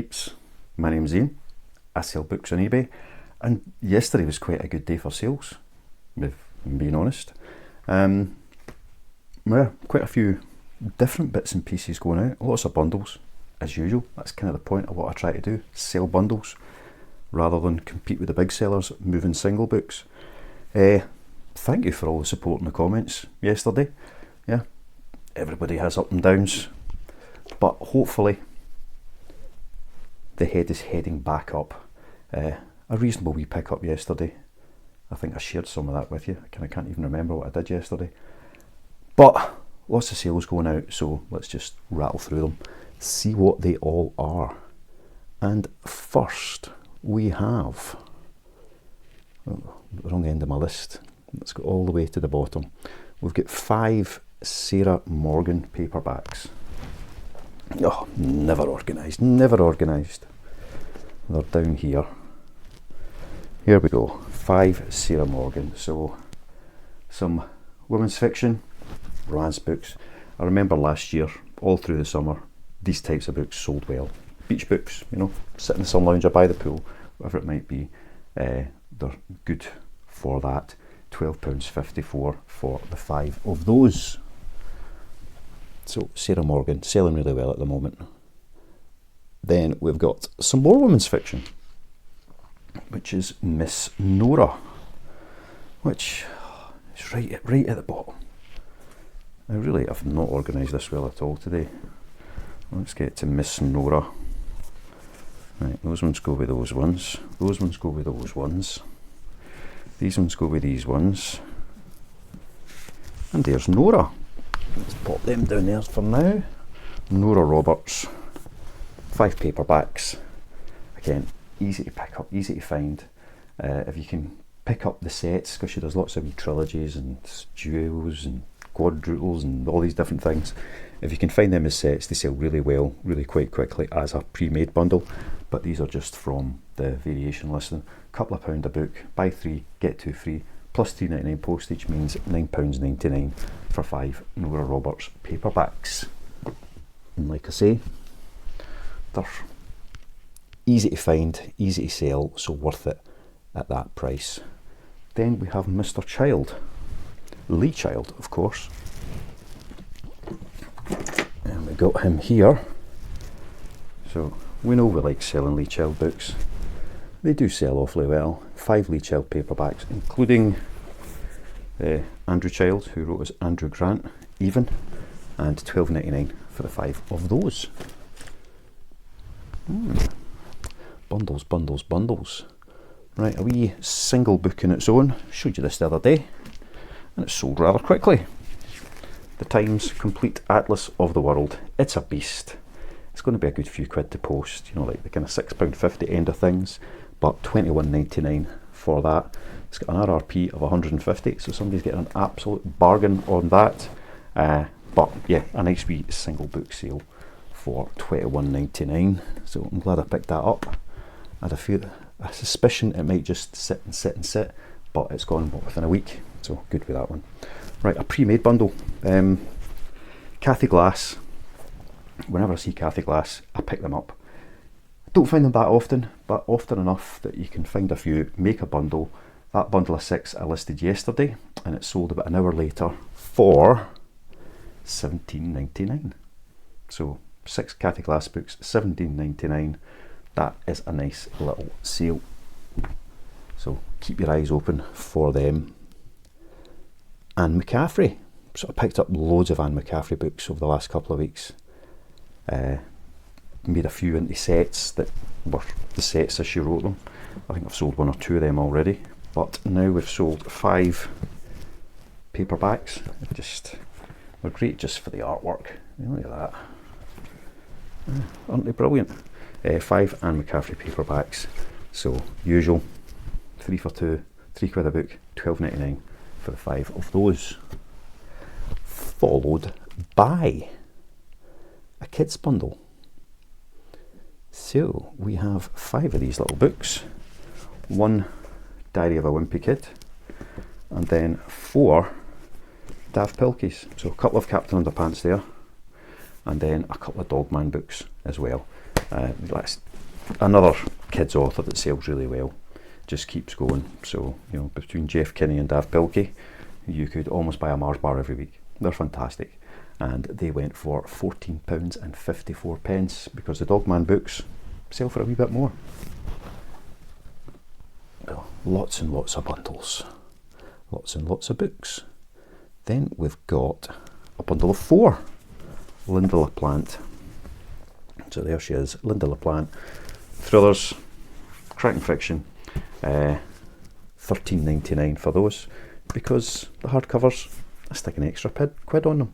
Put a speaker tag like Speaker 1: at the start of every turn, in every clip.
Speaker 1: peeps, my name's Ian. I sell books on eBay, and yesterday was quite a good day for sales, if I'm being honest. Well, quite a few different bits and pieces going out, lots of bundles as usual. That's kind of the point of what I try to do, sell bundles rather than compete with the big sellers moving single books. Thank you for all the support in the comments yesterday. Yeah, everybody has up and downs, but hopefully the head is heading back up. A reasonable wee pick up yesterday. I think I shared some of that with you. I can't even remember what I did yesterday. But lots of sales going out, so let's just rattle through them, see what they all are. And first we have, the wrong end of my list, let's go all the way to the bottom. We've got 5 Sarah Morgan paperbacks. Oh, never organised, never organised. They're down here. Here we go, 5 Sarah Morgan. So some women's fiction, romance books. I remember last year, all through the summer, these types of books sold well. Beach books, you know, sit in the sun lounge or by the pool, whatever it might be, they're good for that. £12.54 for the 5 of those. So Sarah Morgan, selling really well at the moment. Then we've got some more women's fiction, which is Miss Nora, which is right at the bottom. I really have not organised this well at all today. Let's get to Miss Nora. Right, those ones go with those ones. Those ones go with those ones. These ones go with these ones. And there's Nora. Let's pop them down there for now. Nora Roberts, 5 paperbacks. Again, easy to pick up, easy to find. If you can pick up the sets, because she does lots of trilogies and duos and quadruples and all these different things. If you can find them as sets, they sell really well, really quite quickly as a pre-made bundle. But these are just from the variation listing. Couple of £1 a book, buy 3, get 2 free, plus £3.99 postage means £9.99 for 5 Nora Roberts paperbacks. And like I say, they're easy to find, easy to sell, so worth it at that price. Then we have Mr. Child, Lee Child, of course. And we got him here. So we know we like selling Lee Child books. They do sell awfully well. 5 Lee Child paperbacks, including Andrew Child, who wrote as Andrew Grant, even, and £12.99 for the 5 of those. Bundles, bundles, bundles. Right, a wee single book in its own. Showed you this the other day, and it sold rather quickly. The Times Complete Atlas of the World. It's a beast. It's going to be a good few quid to post, you know, like the kind of £6.50 end of things, but £21.99 for that. It's got an RRP of 150, so somebody's getting an absolute bargain on that. But yeah, a nice wee single book sale for £21.99. So I'm glad I picked that up. I had a suspicion it might just sit and sit and sit, but it's gone within a week, so good with that one. Right, a pre-made bundle. Cathy Glass. Whenever I see Cathy Glass, I pick them up. I don't find them that often, but often enough that you can find a few, make a bundle. That bundle of 6 I listed yesterday, and it sold about an hour later for £17.99. So 6 Cathy Glass books, £17.99. That is a nice little sale. So keep your eyes open for them. Anne McCaffrey. So I picked up loads of Anne McCaffrey books over the last couple of weeks. Made a few into sets that were the sets as she wrote them. I think I've sold 1 or 2 of them already, but now we've sold 5 paperbacks. They're great just for the artwork. Look at that. Aren't they brilliant? 5 Anne McCaffrey paperbacks. So usual, 3 for 2, £3 a book, £12.99 for the 5 of those. Followed by a kids bundle. So we have 5 of these little books, 1 Diary of a Wimpy Kid, and then 4 Dav Pilkeys. So a couple of Captain Underpants there, and then a couple of Dogman books as well. That's another kids author that sells really well, just keeps going. So, you know, between Jeff Kinney and Dav Pilkey, you could almost buy a Mars bar every week. They're fantastic. And they went for £14.54 because the Dogman books sell for a wee bit more. Well, lots and lots of bundles, lots and lots of books. Then we've got a bundle of 4. Linda LaPlante. So there she is, Linda LaPlante. Thrillers, cracking fiction, £13.99 for those, because the hardcovers, I stick an extra quid on them.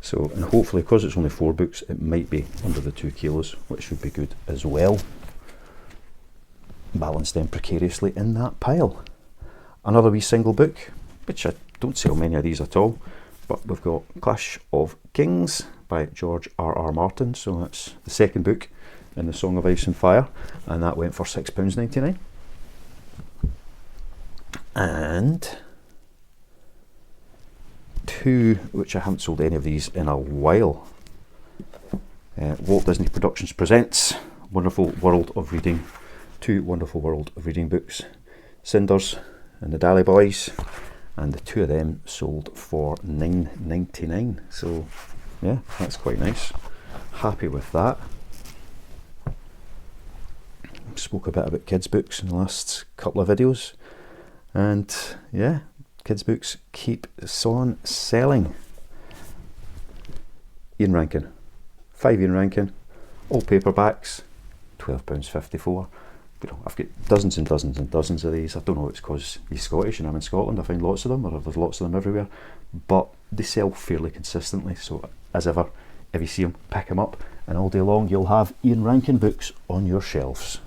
Speaker 1: So, and hopefully, because it's only 4 books, it might be under the 2 kilos, which should be good as well. Balance them precariously in that pile. Another wee single book, which I don't sell many of these at all, but we've got Clash of Kings by George R.R. Martin. So that's the second book in the Song of Ice and Fire, and that went for £6.99. And 2, which I haven't sold any of these in a while. Walt Disney Productions presents Wonderful World of Reading. 2 Wonderful World of Reading books, Cinders and the Dally Boys, and the 2 of them sold for £9.99. So yeah, that's quite nice. Happy with that. Spoke a bit about kids books in the last couple of videos, and yeah, kids books keep on selling. Ian Rankin, 5 Ian Rankin, all paperbacks, £12.54. You know, I've got dozens and dozens and dozens of these. I don't know if it's because he's Scottish and I'm in Scotland, I find lots of them, or there's lots of them everywhere, but they sell fairly consistently. So as ever, if you see them, pick them up, and all day long you'll have Ian Rankin books on your shelves.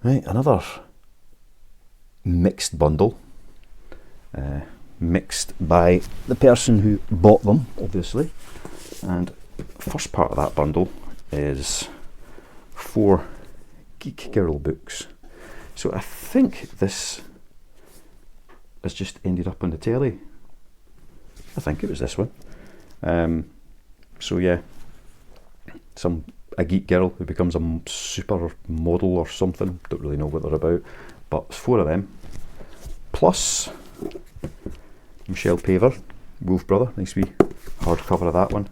Speaker 1: Right, another mixed bundle, mixed by the person who bought them, obviously. And first part of that bundle is 4 Geek Girl books. So I think this has just ended up on the telly. I think it was this one. So yeah, a geek girl who becomes a super model or something. Don't really know what they're about, but it's 4 of them. Plus Michelle Paver, Wolf Brother, nice wee hardcover of that one,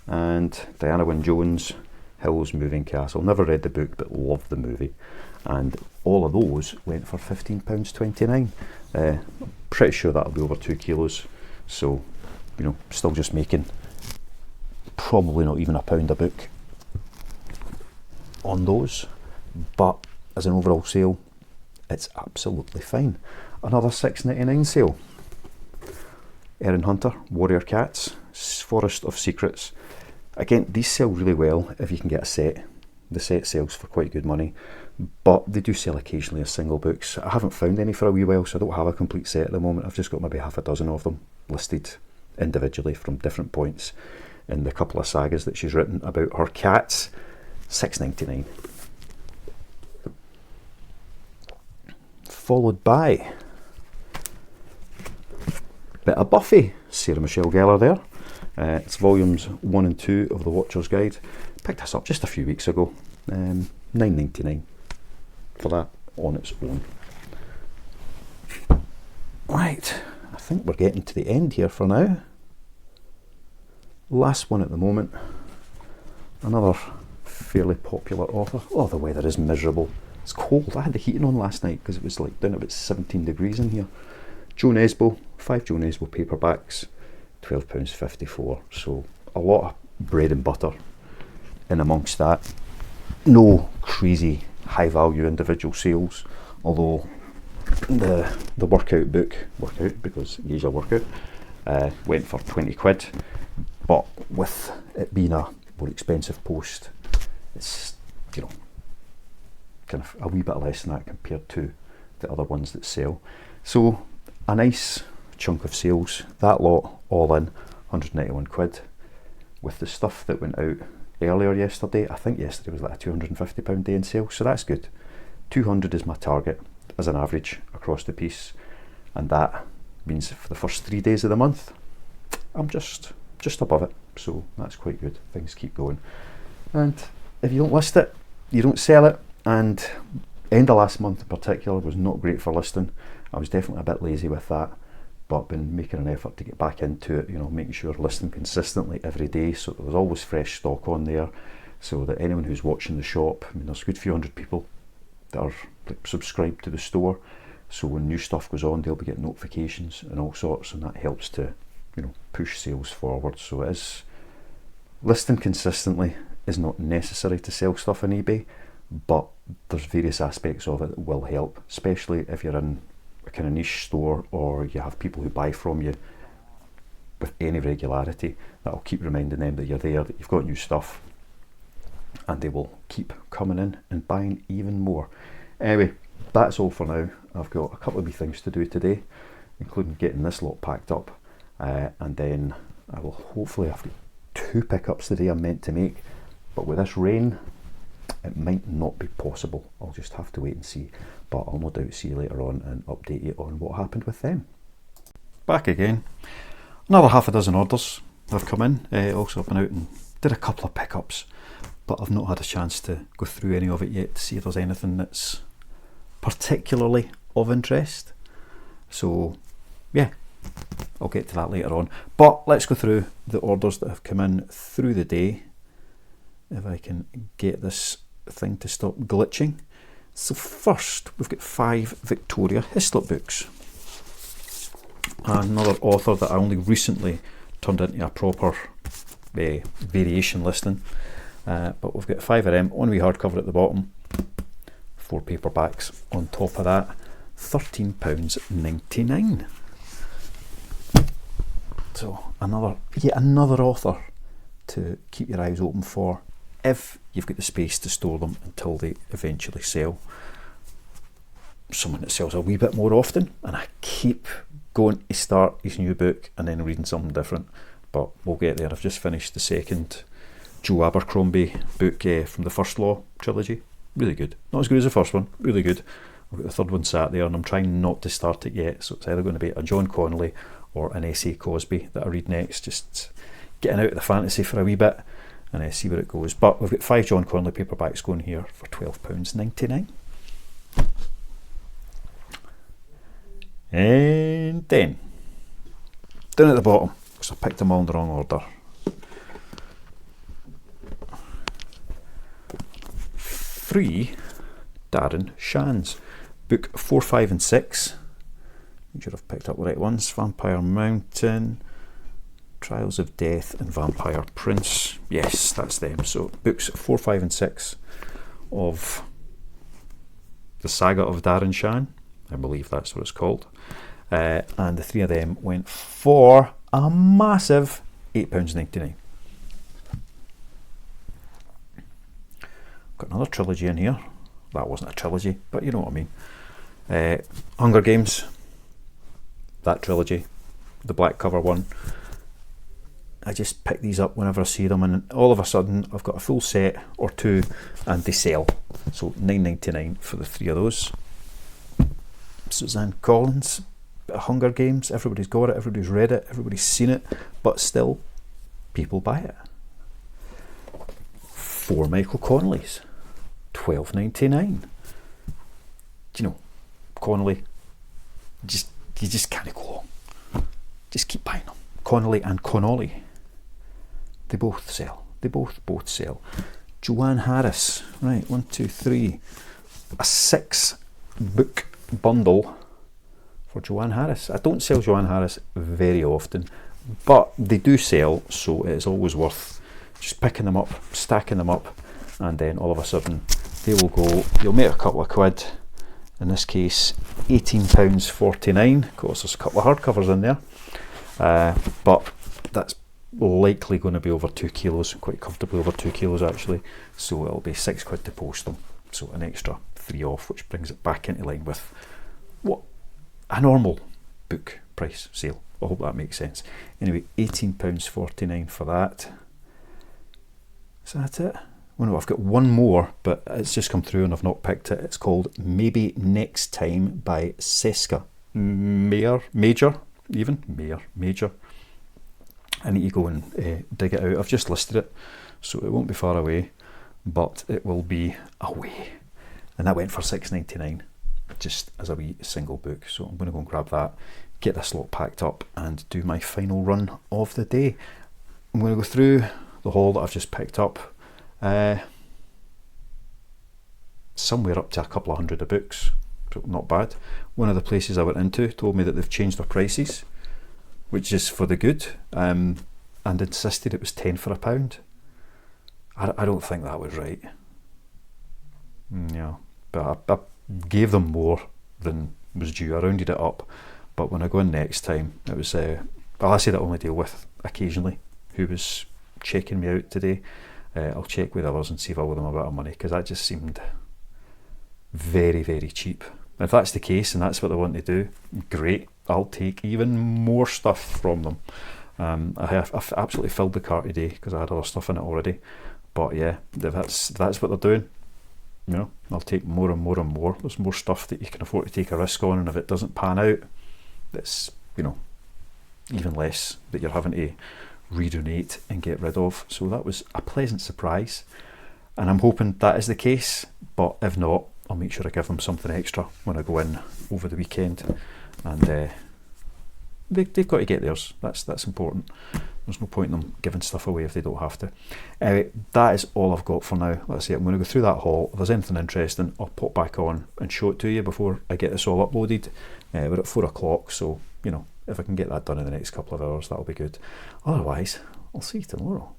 Speaker 1: and Diana Wynne Jones, Hill's Moving Castle. Never read the book, but loved the movie, and all of those went for £15.29. I'm pretty sure that'll be over 2 kilos. So, you know, still just making probably not even £1 a book on those, but as an overall sale, it's absolutely fine. Another £6.99 sale. Erin Hunter, Warrior Cats, Forest of Secrets. Again, these sell really well if you can get a set. The set sells for quite good money, but they do sell occasionally as single books. I haven't found any for a wee while, so I don't have a complete set at the moment. I've just got maybe half a dozen of them listed individually from different points in the couple of sagas that she's written about her cats. £6.99. Followed by bit of Buffy, Sarah Michelle Gellar there. It's volumes 1 and 2 of the Watcher's Guide. Picked this up just a few weeks ago. £9.99 for that on its own. Right, I think we're getting to the end here for now. Last one at the moment. Another fairly popular author. Oh, the weather is miserable. It's cold. I had the heating on last night because it was like down about 17 degrees in here. Jo Nesbo, 5 Jo Nesbo paperbacks, £12.54. So a lot of bread and butter in amongst that. No crazy high value individual sales, although the workout book, because it gives you a workout, went for 20 quid, but with it being a more expensive post, it's, you know, kind of a wee bit less than that compared to the other ones that sell. So a nice chunk of sales. That lot all in 191 quid. With the stuff that went out earlier yesterday, I think yesterday was like a £250 day in sale, so that's good. 200 is my target as an average across the piece, and that means for the first 3 days of the month I'm just above it, so that's quite good. Things keep going. And if you don't list it, you don't sell it. And end of last month in particular was not great for listing. I was definitely a bit lazy with that, but I've been making an effort to get back into it, you know, making sure listing consistently every day, so there was always fresh stock on there, so that anyone who's watching the shop, I mean, there's a good few hundred people that are like subscribed to the store, so when new stuff goes on, they'll be getting notifications and all sorts, and that helps to, you know, push sales forward. So it is, listing consistently is not necessary to sell stuff on eBay, but there's various aspects of it that will help, especially if you're in a kind of niche store or you have people who buy from you with any regularity. That'll keep reminding them that you're there, that you've got new stuff, and they will keep coming in and buying even more. Anyway, that's all for now. I've got a couple of wee things to do today, including getting this lot packed up, and then I will hopefully have 2 pickups today I'm meant to make, but with this rain it might not be possible. I'll just have to wait and see, but I'll no doubt see you later on and update you on what happened with them. Back again. Another half a dozen orders have come in. Also I've been out and did a couple of pickups, but I've not had a chance to go through any of it yet to see if there's anything that's particularly of interest. So yeah, I'll get to that later on, but let's go through the orders that have come in through the day, if I can get this thing to stop glitching. So first we've got 5 Victoria Hislop books, another author that I only recently turned into a proper variation listing, but we've got 5 of them on wee hardcover at the bottom, 4 paperbacks on top of that, £13.99. So yet another author to keep your eyes open for if you've got the space to store them until they eventually sell. Someone that sells a wee bit more often, and I keep going to start his new book and then reading something different, but we'll get there. I've just finished the second Joe Abercrombie book from the First Law trilogy. Really good. Not as good as the first one, really good. I've got the third one sat there and I'm trying not to start it yet, so it's either going to be a John Connolly or an S.A. Cosby that I read next, just getting out of the fantasy for a wee bit and see where it goes. But we've got 5 John Connolly paperbacks going here for £12.99. And then down at the bottom, because I picked them all in the wrong order, 3 Darren Shan's, book 4, 5 and 6. Make sure I've picked up the right ones. Vampire Mountain, Trials of Death and Vampire Prince. Yes, that's them. So books 4, 5 and 6 of the saga of Darren Shan, I believe that's what it's called, and the 3 of them went for a massive £8.99. Got another trilogy in here. That wasn't a trilogy, but you know what I mean. Hunger Games, that trilogy, the black cover one. I just pick these up whenever I see them, and all of a sudden I've got a full set or 2 and they sell. So £9.99 for the 3 of those. Suzanne Collins, Hunger Games, everybody's got it, everybody's read it, everybody's seen it, but still people buy it. 4 Michael Connolly's, £12.99. Do you know, Connolly, you just can't go on. Just keep buying them. Connolly and Connolly, they both sell. They both sell. Joanne Harris, right, 1, 2, 3, a 6 book bundle for Joanne Harris. I don't sell Joanne Harris very often, but they do sell, so it is always worth just picking them up, stacking them up, and then all of a sudden they will go, you'll make a couple of quid. In this case £18.49. Of course there's a couple of hardcovers in there, but that's likely going to be over 2 kilos, quite comfortably over 2 kilos actually, so it'll be £6 to post them, so an extra 3 off, which brings it back into line with what a normal book price sale. I hope that makes sense. Anyway, £18.49 for that. Is that it? Well, no, I've got one more, but it's just come through and I've not picked it. It's called Maybe Next Time by Seska Major. I need to go and dig it out. I've just listed it, so it won't be far away. but it will be away. And that went for £6.99, just as a wee single book. So I'm going to go and grab that, get this lot packed up, and do my final run of the day. I'm going to go through the haul that I've just picked up. Somewhere up to a couple of hundred of books, so not bad. One of the places I went into told me that they've changed their prices, which is for the good, and insisted it was 10 for £1. I don't think that was right. Yeah, but I gave them more than was due. I rounded it up, but when I go in next time, it was a lassie that I only deal with occasionally, who was checking me out today. I'll check with others and see if I owe them a bit of money, because that just seemed very, very cheap. If that's the case and that's what they want to do, great. I'll take even more stuff from them. I've absolutely filled the cart today because I had other stuff in it already. But yeah, if that's what they're doing, you know, I'll take more and more and more. There's more stuff that you can afford to take a risk on, and if it doesn't pan out, it's, you know, even less that you're having to redonate and get rid of. So that was a pleasant surprise, and I'm hoping that is the case. But if not, I'll make sure I give them something extra when I go in over the weekend, and they've got to get theirs. That's important. There's no point in them giving stuff away if they don't have to. Anyway, that is all I've got for now. Let's see, I'm going to go through that haul. If there's anything interesting, I'll pop back on and show it to you before I get this all uploaded. We're at 4 o'clock, so, you know, if I can get that done in the next couple of hours, that'll be good. Otherwise, I'll see you tomorrow.